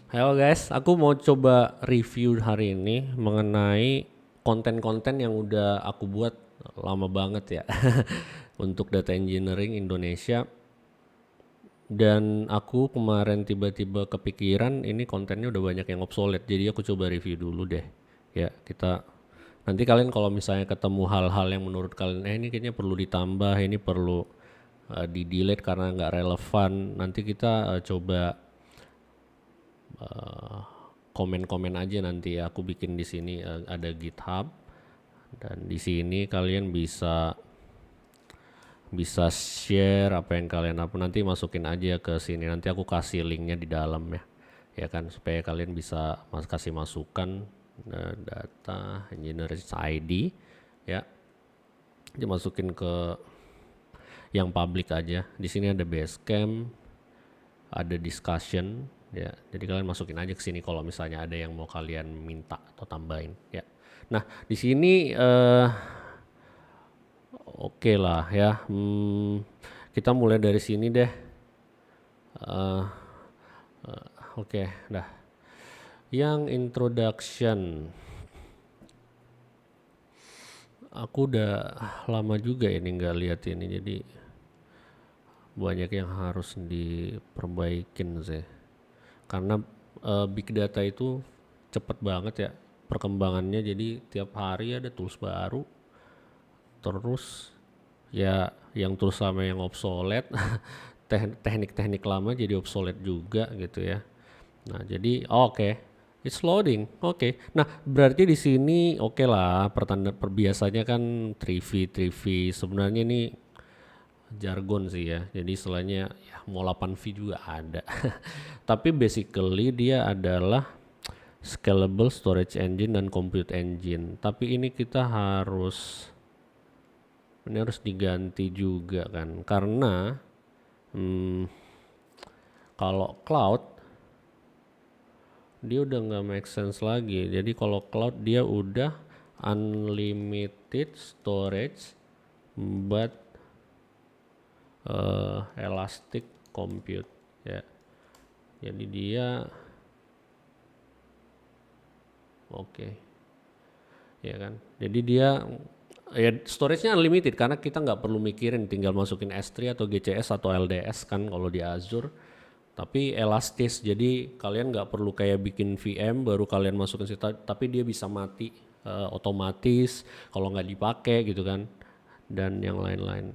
Halo guys, aku mau coba review hari ini mengenai konten-konten yang udah aku buat lama banget ya untuk data engineering Indonesia. Dan aku kemarin tiba-tiba kepikiran ini kontennya udah banyak yang obsolete, jadi aku coba review dulu deh. Ya, kita nanti kalian kalau misalnya ketemu hal-hal yang menurut kalian ini kayaknya perlu ditambah, ini perlu di delete karena nggak relevan. Nanti kita coba komen-komen aja nanti ya. Aku bikin di sini ada GitHub dan di sini kalian bisa bisa share apa yang kalian apa nanti masukin aja ke sini. Nanti aku kasih linknya di dalam ya. Ya kan supaya kalian bisa kasih masukan data engineering ID ya. Dimasukin ke yang public aja. Di sini ada Basecamp, ada discussion ya. Jadi kalian masukin aja ke sini kalau misalnya ada yang mau kalian minta atau tambahin ya. Nah, di sini oke lah ya. Kita mulai dari sini deh. Oke, dah. Yang introduction. Aku udah lama juga ini nggak lihat ini, jadi banyak yang harus diperbaikin sih. Karena big data itu cepet banget ya perkembangannya, jadi tiap hari ada tools baru. Terus ya yang tools sama yang obsolete, teknik-teknik lama jadi obsolete juga gitu ya. Nah, jadi oke. It's loading. Oke. Nah, berarti di sini oke lah pertanda perbiasanya kan 3V 3V. Sebenarnya ini jargon sih ya. Jadi istilahnya ya mau 8V juga ada. Tapi basically dia adalah scalable storage engine dan compute engine. Tapi ini harus diganti juga kan. Karena kalau cloud dia udah nggak make sense lagi. Jadi kalau cloud dia udah unlimited storage but elastic compute ya. Jadi dia oke. Ya kan. Jadi dia ya storage-nya unlimited karena kita nggak perlu mikirin, tinggal masukin S3 atau GCS atau LDS kan kalau di Azure. Tapi elastis, jadi kalian nggak perlu kayak bikin VM baru kalian masukin situ, tapi dia bisa mati otomatis kalau nggak dipakai gitu kan, dan yang lain-lain.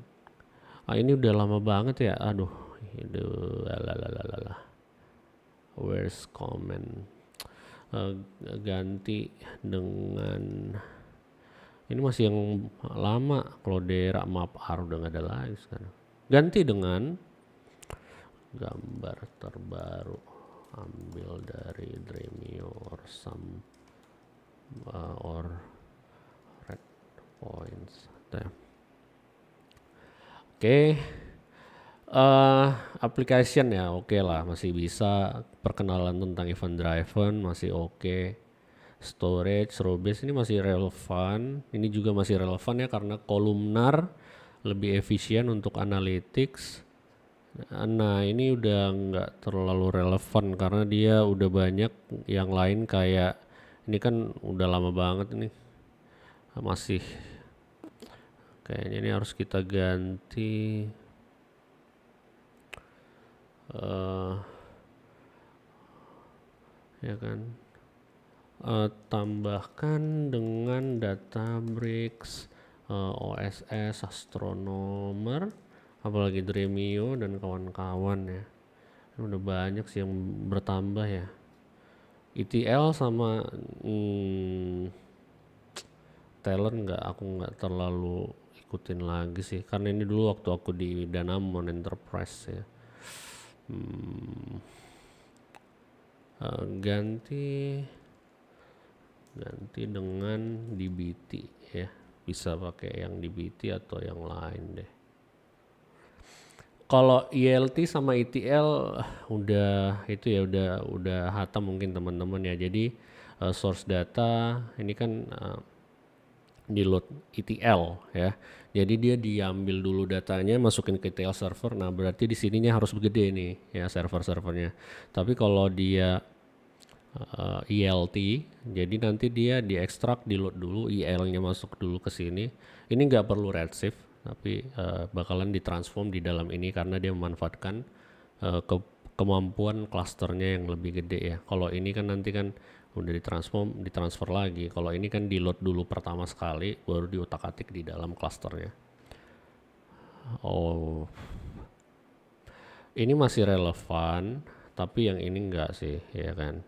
Ini udah lama banget ya, aduh, itu lalalala. Where's comment? Ganti dengan ini masih yang lama, Cloudera, MapR udah nggak ada lagi sekarang. Ganti dengan gambar terbaru, ambil dari Dremio or some or red points. Oke. Application ya oke lah, masih bisa. Perkenalan tentang event driven masih oke. Storage, Robase ini masih relevan. Ini juga masih relevan ya karena kolumnar lebih efisien untuk analytics. Nah ini udah nggak terlalu relevan karena dia udah banyak yang lain kayak ini kan udah lama banget ini, masih kayaknya ini harus kita ganti ya kan. Tambahkan dengan Databricks, OSS, Astronomer, apalagi Dremio dan kawan-kawan ya. Ini udah banyak sih yang bertambah ya. ETL sama talent aku nggak terlalu ikutin lagi sih karena ini dulu waktu aku di Danamon Enterprise ya. Ganti dengan DBT ya, bisa pakai yang DBT atau yang lain deh. Kalau ELT sama ETL udah itu ya udah hatam mungkin teman-teman ya. Jadi source data ini kan di load ETL ya. Jadi dia diambil dulu datanya, masukin ke ETL server. Nah, berarti di sininya harus gede nih ya server-servernya. Tapi kalau dia ELT. Jadi nanti dia diekstrak, di load dulu, EL-nya masuk dulu ke sini. Ini nggak perlu redshift, tapi bakalan ditransform di dalam ini karena dia memanfaatkan kemampuan klasternya yang lebih gede ya. Kalau ini kan nanti kan udah ditransfer lagi. Kalau ini kan di load dulu pertama sekali, baru diutak-atik di dalam klasternya. Oh, ini masih relevan, tapi yang ini enggak sih, ya kan?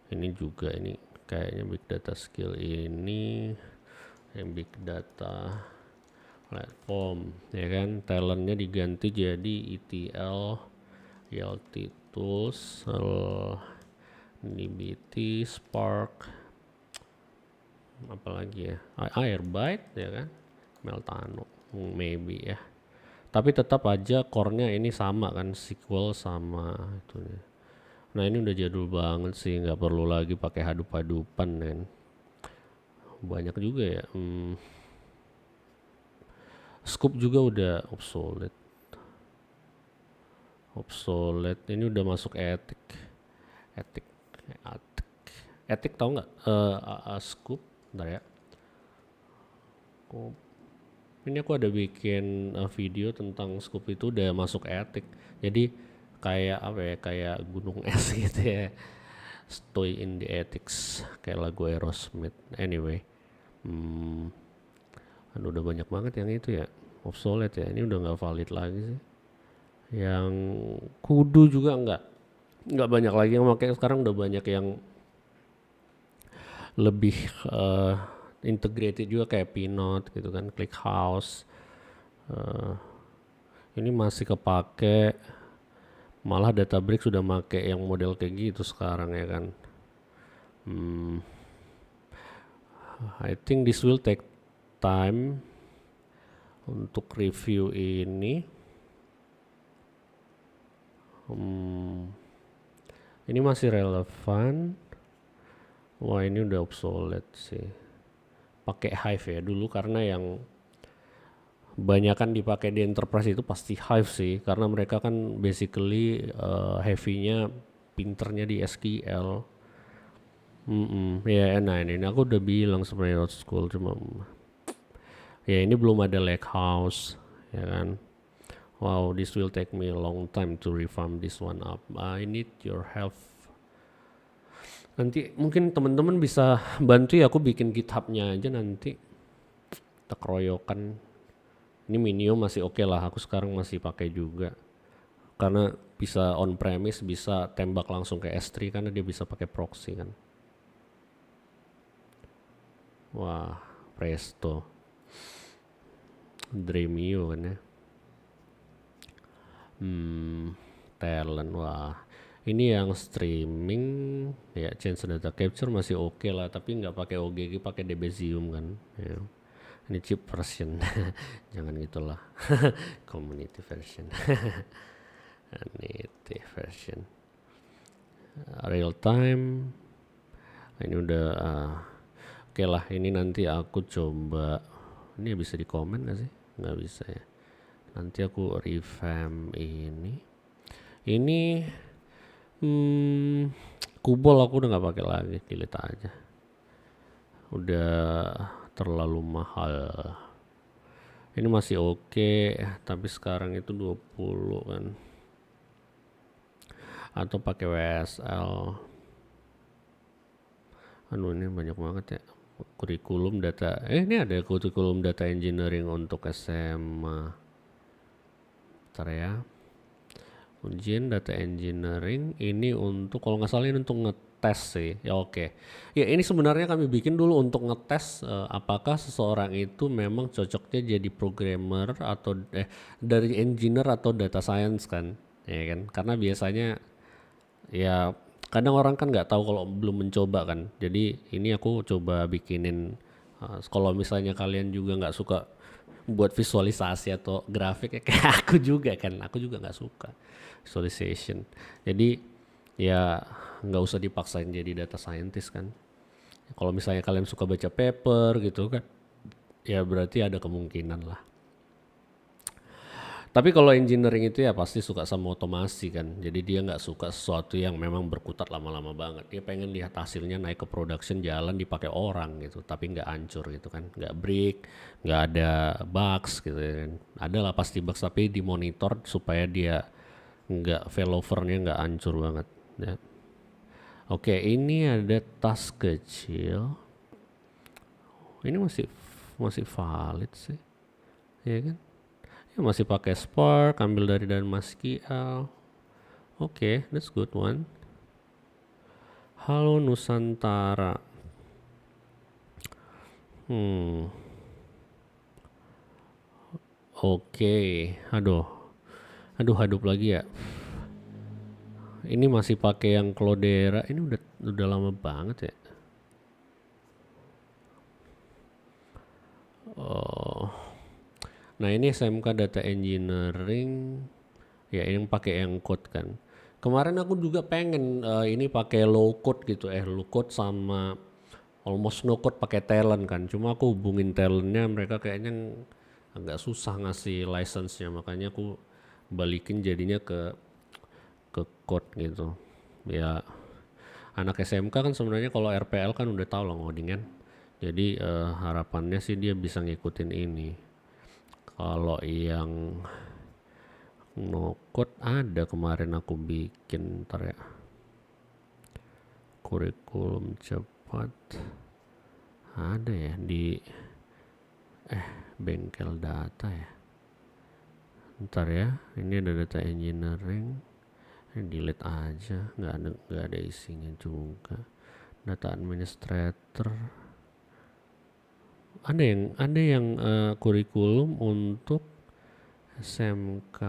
Ini juga, ini kayaknya big data skill ini yang big data platform, ya kan? Talentnya diganti jadi ETL, ELT tools, DBT, Spark, apalagi ya, Airbyte, ya kan? Meltano, maybe ya. Tapi tetap aja core-nya ini sama kan, SQL sama itu nih. Nah ini udah jadul banget sih, nggak perlu lagi pakai Hadoop-Hadoopan kan. Banyak juga ya. Scoop juga udah obsolete. Ini udah masuk etik. Etik tau nggak? Scoop, bentar ya. Ini aku ada bikin video tentang Scoop itu udah masuk etik. Jadi kayak apa ya, kayak gunung es gitu ya. Stay in the ethics, kayak lagu Aerosmith. Anyway, udah banyak banget yang itu ya, obsolete ya. Ini udah nggak valid lagi sih. Yang kudu juga nggak banyak lagi yang pakai sekarang. Udah banyak yang lebih integrated juga kayak Pinot gitu kan, ClickHouse. Ini masih kepake, malah Databricks sudah make yang model kayak gitu sekarang ya kan. I think this will take time untuk review ini. Ini masih relevan. Wah ini udah obsolete sih. Pakai Hive ya dulu, karena yang banyakan dipakai di enterprise itu pasti Hive sih, karena mereka kan basically heavy-nya pinternya di SQL. Ya, nah ini aku udah bilang sebenarnya old school, cuma ya ini belum ada Lakehouse ya kan. Wow, this will take me a long time to reform this one up. I need your help. Nanti mungkin teman-teman bisa bantu ya, aku bikin GitHub-nya aja nanti. Kita keroyokan. Ini Minio masih oke lah, aku sekarang masih pakai juga. Karena bisa on premise, bisa tembak langsung ke S3 karena dia bisa pakai proxy kan. Wah, Presto. Dremio kan ya. Talent, wah. Ini yang streaming ya, change data capture masih oke lah, tapi nggak pakai OGG, pakai Debezium kan. Ya. Ini cheap version, jangan gitulah. Community version, native version, real time. Ini udah oke lah. Ini nanti aku coba. Ini bisa di komen nggak sih? Nggak bisa ya. Nanti aku revamp ini. Ini Kubol aku udah nggak pakai lagi, delete aja. Udah terlalu mahal. Ini masih oke, tapi sekarang itu 20 kan. Atau pakai WSL. Ini banyak banget ya. Kurikulum data. Ini ada kurikulum data engineering untuk SMA. Bentar ya. Ujian data engineering ini untuk, kalau nggak salah ini untuk ngetes sih. Ya oke. Ya ini sebenarnya kami bikin dulu untuk ngetes apakah seseorang itu memang cocoknya jadi programmer atau dari engineer atau data science kan. Ya kan? Karena biasanya ya kadang orang kan nggak tahu kalau belum mencoba kan. Jadi ini aku coba bikinin. Kalau misalnya kalian juga nggak suka buat visualisasi atau grafik ya kayak aku juga kan, aku juga nggak suka visualization. Jadi ya nggak usah dipaksain jadi data scientist kan. Kalau misalnya kalian suka baca paper gitu kan, ya berarti ada kemungkinan lah. Tapi kalau engineering itu ya pasti suka sama otomasi kan. Jadi dia nggak suka sesuatu yang memang berkutat lama-lama banget. Dia pengen lihat hasilnya naik ke production, jalan dipakai orang gitu. Tapi nggak hancur gitu kan. Nggak break, nggak ada bugs gitu kan. Ada lah pasti bugs tapi dimonitor supaya dia nggak failovernya nggak hancur banget. Ya. Oke, ini ada tas kecil. Ini masih valid sih, ya kan? Ya, masih pakai Spark, ambil dari dan MySQL. Oke, that's good one. Halo Nusantara. Oke, aduh hadup lagi ya. Ini masih pakai yang Cloudera. Ini udah lama banget ya. Oh. Nah, ini SMK Data Engineering. Ya, ini pakai yang code kan. Kemarin aku juga pengen ini pakai low code gitu, low code sama almost no code pakai talent kan. Cuma aku hubungin talentnya, mereka kayaknya agak susah ngasih license-nya, makanya aku balikin jadinya ke code gitu. Ya, anak SMK kan sebenarnya kalau RPL kan udah tahu lah ngoding kan. Jadi harapannya sih dia bisa ngikutin ini. Kalau yang no code ada kemarin aku bikin, ntar ya. Kurikulum cepat ada ya di bengkel data ya. Ntar ya, ini ada data engineering. Ini delete aja, nggak ada isinya juga. Data administrator. Ada yang kurikulum untuk SMK.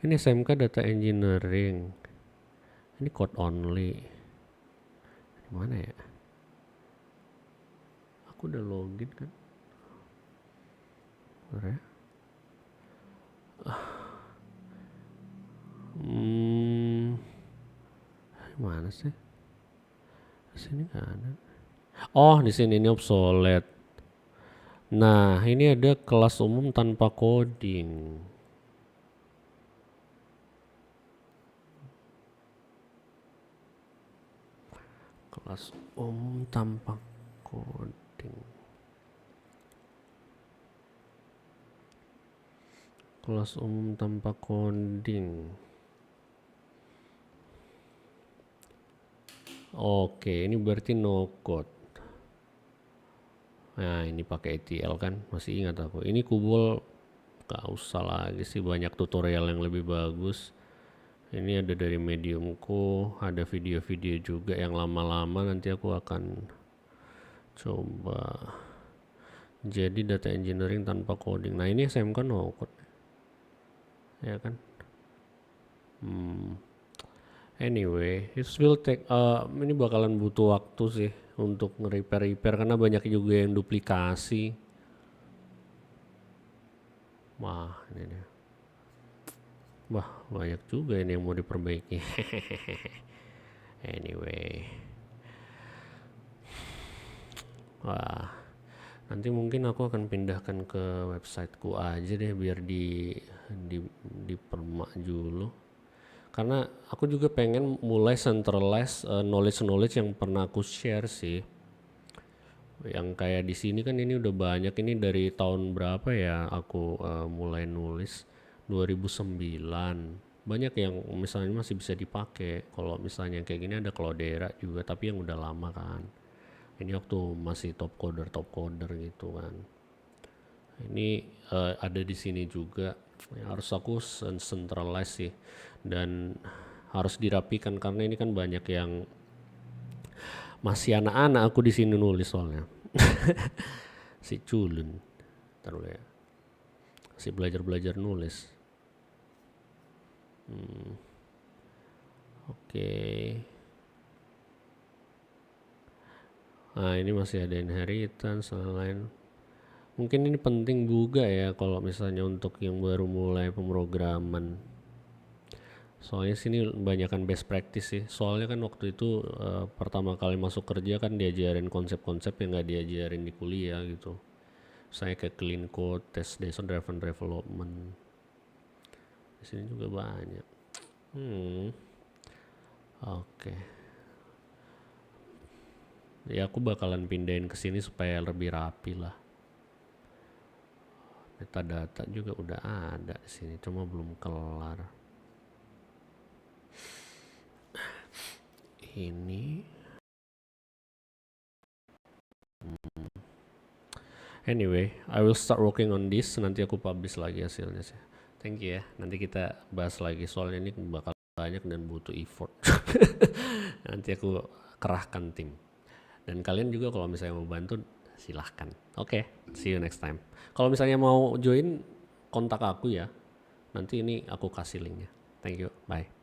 Ini SMK Data Engineering. Ini code only. Mana ya? Aku udah login kan. Ya. Mana sih? Di sini nggak ada. Oh, di sini ini obsolete. Nah, ini ada kelas umum tanpa coding. Kelas umum tanpa coding. Kelas umum tanpa coding. Oke, ini berarti no code. Nah, ini pakai ETL kan, masih ingat aku. Ini Kubol gak usah lagi sih, banyak tutorial yang lebih bagus. Ini ada dari Mediumku, ada video-video juga yang lama-lama, nanti aku akan coba. Jadi data engineering tanpa coding. Nah, ini SMK no code. Ya kan? Anyway, it will take ini bakalan butuh waktu sih untuk nge-repair karena banyak juga yang duplikasi. Wah, ini dia. Wah, banyak juga ini yang mau diperbaiki. Anyway. Wah, nanti mungkin aku akan pindahkan ke websiteku aja deh biar dipermak dulu. Karena aku juga pengen mulai centralize knowledge yang pernah aku share sih. Yang kayak di sini kan ini udah banyak, ini dari tahun berapa ya aku mulai nulis 2009. Banyak yang misalnya masih bisa dipakai. Kalau misalnya kayak gini ada Cloudera juga tapi yang udah lama kan. Ini waktu masih top coder gitu kan. Ini ada di sini juga. Harus aku centralize sih dan harus dirapikan karena ini kan banyak yang masih anak-anak aku di sini nulis soalnya. Si culun. Taruh ya. Si belajar nulis. Oke. Nah, ini masih ada inheritance lain. Mungkin ini penting juga ya kalau misalnya untuk yang baru mulai pemrograman. Soalnya sini banyakan best practice sih. Soalnya kan waktu itu pertama kali masuk kerja kan diajarin konsep-konsep yang nggak diajarin di kuliah gitu. Saya kayak clean code, test based driven development. Di sini juga banyak. Oke. Ya aku bakalan pindahin ke sini supaya lebih rapi lah. Metadata juga udah ada di sini, cuma belum kelar. Ini anyway, I will start working on this. Nanti aku publish lagi hasilnya sih. Thank you ya. Nanti kita bahas lagi soalnya ini bakal banyak dan butuh effort. Nanti aku kerahkan tim. Dan kalian juga kalau misalnya mau bantu silahkan. Oke, see you next time. Kalau misalnya mau join kontak aku ya. Nanti ini aku kasih linknya. Thank you. Bye.